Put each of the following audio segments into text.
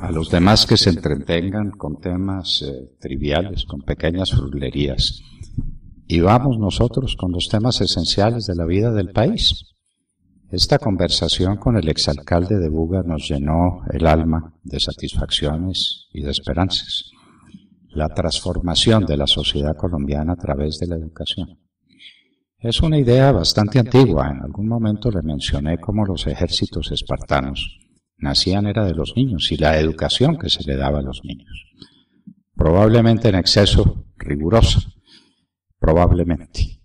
a los demás que se entretengan con temas triviales, con pequeñas frulerías. Y vamos nosotros con los temas esenciales de la vida del país. Esta conversación con el exalcalde de Buga nos llenó el alma de satisfacciones y de esperanzas. La transformación de la sociedad colombiana a través de la educación. Es una idea bastante antigua. En algún momento le mencioné cómo los ejércitos espartanos nacían era de los niños y la educación que se le daba a los niños. Probablemente en exceso rigurosa, probablemente.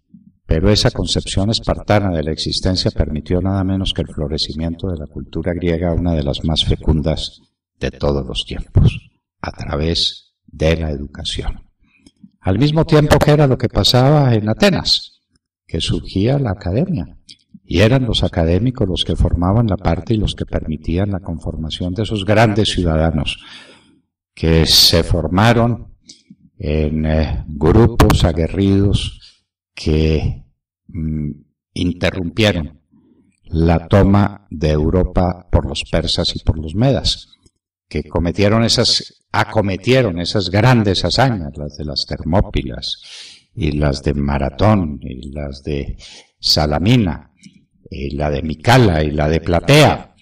Pero esa concepción espartana de la existencia permitió nada menos que el florecimiento de la cultura griega, una de las más fecundas de todos los tiempos, a través de la educación. Al mismo tiempo que era lo que pasaba en Atenas, que surgía la academia, y eran los académicos los que formaban la parte y los que permitían la conformación de esos grandes ciudadanos que se formaron en grupos aguerridos que interrumpieron la toma de Europa por los persas y por los medas, que acometieron esas grandes hazañas, las de las Termópilas, y las de Maratón, y las de Salamina, y la de Micala, y la de Platea,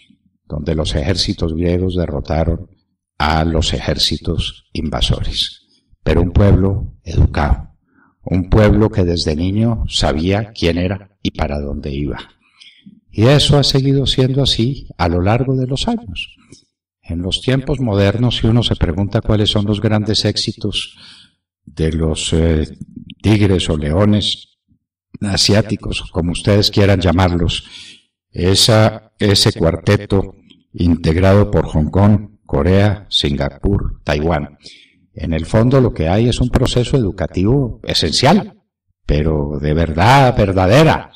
donde los ejércitos griegos derrotaron a los ejércitos invasores. Pero un pueblo educado, un pueblo que desde niño sabía quién era y para dónde iba. Y eso ha seguido siendo así a lo largo de los años. En los tiempos modernos, si uno se pregunta cuáles son los grandes éxitos de los tigres o leones asiáticos, como ustedes quieran llamarlos, ese cuarteto integrado por Hong Kong, Corea, Singapur, Taiwán. En el fondo lo que hay es un proceso educativo esencial, pero de verdad verdadera,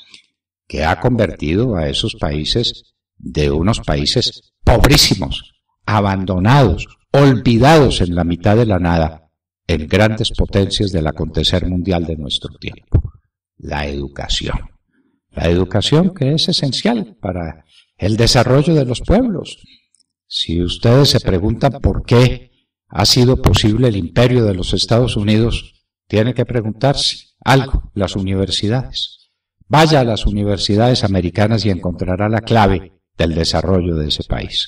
que ha convertido a esos países de unos países pobrísimos, abandonados, olvidados en la mitad de la nada, en grandes potencias del acontecer mundial de nuestro tiempo. La educación. La educación que es esencial para el desarrollo de los pueblos. Si ustedes se preguntan por qué ha sido posible el imperio de los Estados Unidos, tiene que preguntarse algo, las universidades. Vaya a las universidades americanas y encontrará la clave del desarrollo de ese país.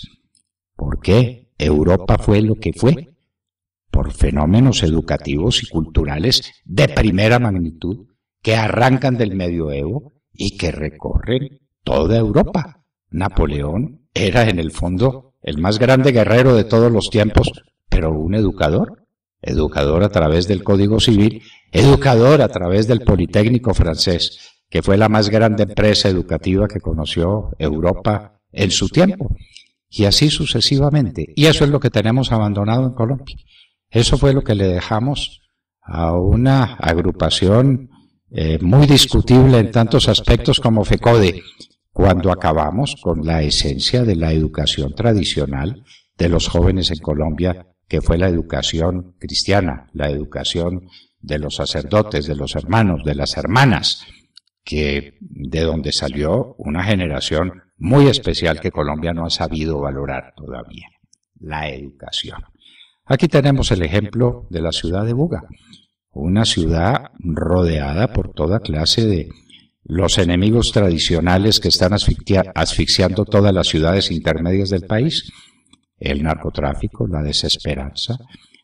¿Por qué Europa fue lo que fue? Por fenómenos educativos y culturales de primera magnitud que arrancan del medioevo y que recorren toda Europa. Napoleón era en el fondo el más grande guerrero de todos los tiempos, pero un educador a través del Código Civil, educador a través del Politécnico francés, que fue la más grande empresa educativa que conoció Europa en su tiempo, y así sucesivamente. Y eso es lo que tenemos abandonado en Colombia. Eso fue lo que le dejamos a una agrupación muy discutible en tantos aspectos como FECODE, cuando acabamos con la esencia de la educación tradicional de los jóvenes en Colombia, que fue la educación cristiana, la educación de los sacerdotes, de los hermanos, de las hermanas, de donde salió una generación muy especial que Colombia no ha sabido valorar todavía, la educación. Aquí tenemos el ejemplo de la ciudad de Buga, una ciudad rodeada por toda clase de los enemigos tradicionales que están asfixiando todas las ciudades intermedias del país, el narcotráfico, la desesperanza,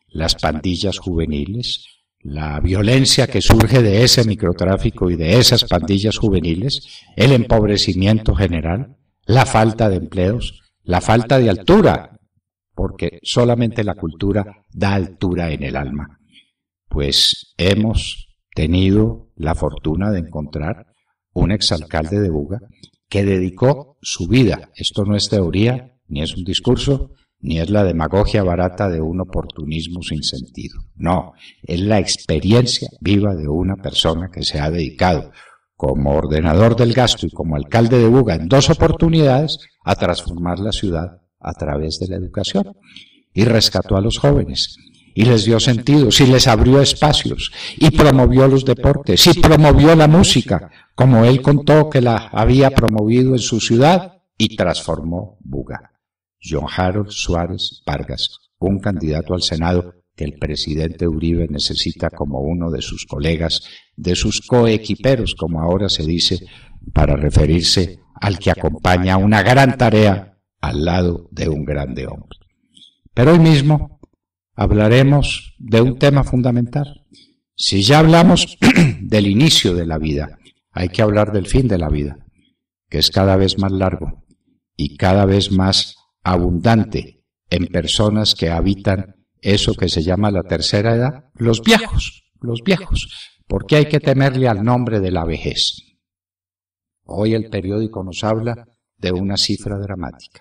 las pandillas juveniles, la violencia que surge de ese microtráfico y de esas pandillas juveniles, el empobrecimiento general, la falta de empleos, la falta de altura, porque solamente la cultura da altura en el alma. Pues hemos tenido la fortuna de encontrar un exalcalde de Buga que dedicó su vida, esto no es teoría, ni es un discurso, ni es la demagogia barata de un oportunismo sin sentido. No, es la experiencia viva de una persona que se ha dedicado como ordenador del gasto y como alcalde de Buga en 2 oportunidades a transformar la ciudad a través de la educación. Y rescató a los jóvenes, y les dio sentidos, y les abrió espacios, y promovió los deportes, y promovió la música, como él contó que la había promovido en su ciudad, y transformó Buga. John Harold Suárez Vargas, un candidato al Senado que el presidente Uribe necesita como uno de sus colegas, de sus coequiperos, como ahora se dice, para referirse al que acompaña una gran tarea al lado de un grande hombre. Pero hoy mismo hablaremos de un tema fundamental. Si ya hablamos del inicio de la vida, hay que hablar del fin de la vida, que es cada vez más largo y cada vez más abundante en personas que habitan eso que se llama la tercera edad, los viejos. ¿Por qué hay que temerle al nombre de la vejez? Hoy el periódico nos habla de una cifra dramática.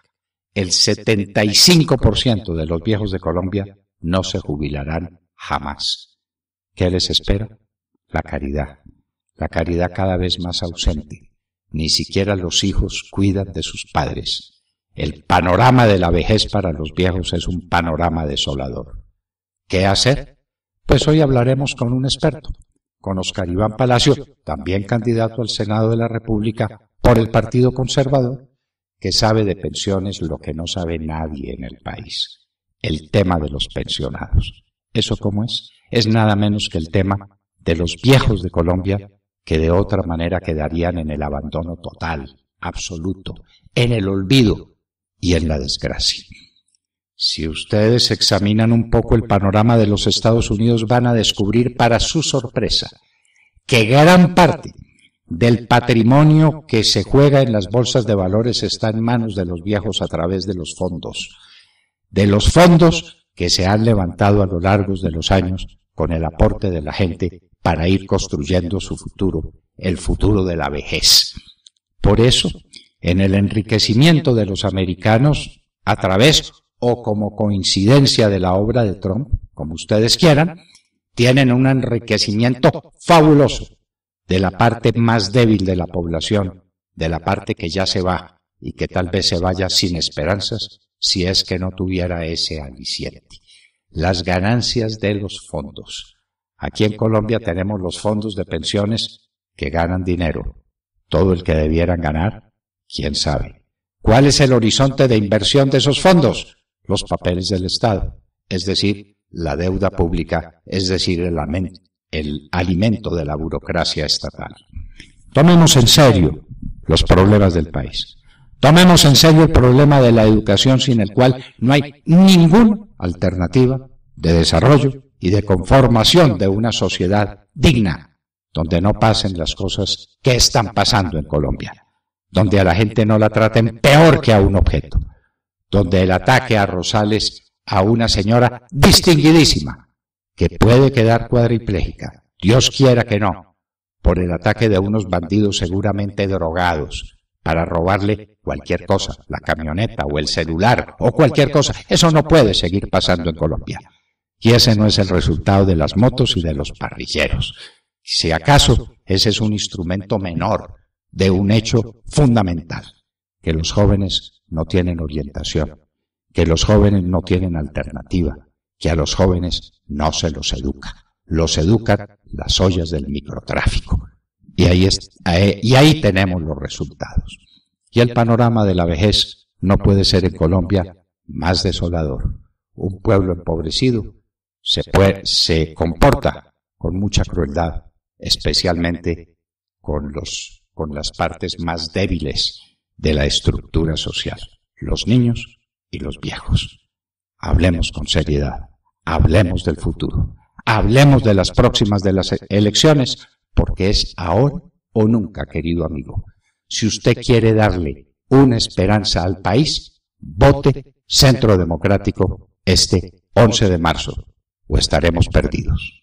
El 75% de los viejos de Colombia no se jubilarán jamás. ¿Qué les espera? La caridad cada vez más ausente. Ni siquiera los hijos cuidan de sus padres. El panorama de la vejez para los viejos es un panorama desolador. ¿Qué hacer? Pues hoy hablaremos con un experto, con Oscar Iván Palacio, también candidato al Senado de la República por el Partido Conservador, que sabe de pensiones lo que no sabe nadie en el país, el tema de los pensionados. ¿Eso cómo es? Es nada menos que el tema de los viejos de Colombia, que de otra manera quedarían en el abandono total, absoluto, en el olvido y en la desgracia. Si ustedes examinan un poco el panorama de los Estados Unidos, van a descubrir para su sorpresa que gran parte del patrimonio que se juega en las bolsas de valores está en manos de los viejos a través de los fondos que se han levantado a lo largo de los años con el aporte de la gente para ir construyendo su futuro, el futuro de la vejez. Por eso, en el enriquecimiento de los americanos, a través o como coincidencia de la obra de Trump, como ustedes quieran, tienen un enriquecimiento fabuloso de la parte más débil de la población, de la parte que ya se va y que tal vez se vaya sin esperanzas si es que no tuviera ese aliciente. Las ganancias de los fondos. Aquí en Colombia tenemos los fondos de pensiones que ganan dinero. Todo el que debieran ganar, ¿quién sabe? ¿Cuál es el horizonte de inversión de esos fondos? Los papeles del Estado, es decir, la deuda pública, es decir, el alimento de la burocracia estatal. Tomemos en serio los problemas del país. Tomemos en serio el problema de la educación, sin el cual no hay ninguna alternativa de desarrollo y de conformación de una sociedad digna, donde no pasen las cosas que están pasando en Colombia, donde a la gente no la traten peor que a un objeto, donde el ataque a Rosales, a una señora distinguidísima, que puede quedar cuadripléjica, Dios quiera que no, por el ataque de unos bandidos seguramente drogados, para robarle cualquier cosa, la camioneta o el celular o cualquier cosa. Eso no puede seguir pasando en Colombia. Y ese no es el resultado de las motos y de los parrilleros. Si acaso, ese es un instrumento menor de un hecho fundamental, que los jóvenes no tienen orientación, que los jóvenes no tienen alternativa, que a los jóvenes no se los educan las ollas del microtráfico. Y ahí tenemos los resultados. Y el panorama de la vejez no puede ser en Colombia más desolador. Un pueblo empobrecido se comporta con mucha crueldad, especialmente con las partes más débiles de la estructura social, los niños y los viejos. Hablemos con seriedad, hablemos del futuro, hablemos de las próximas de las elecciones, porque es ahora o nunca, querido amigo. Si usted quiere darle una esperanza al país, vote Centro Democrático este 11 de marzo, o estaremos perdidos.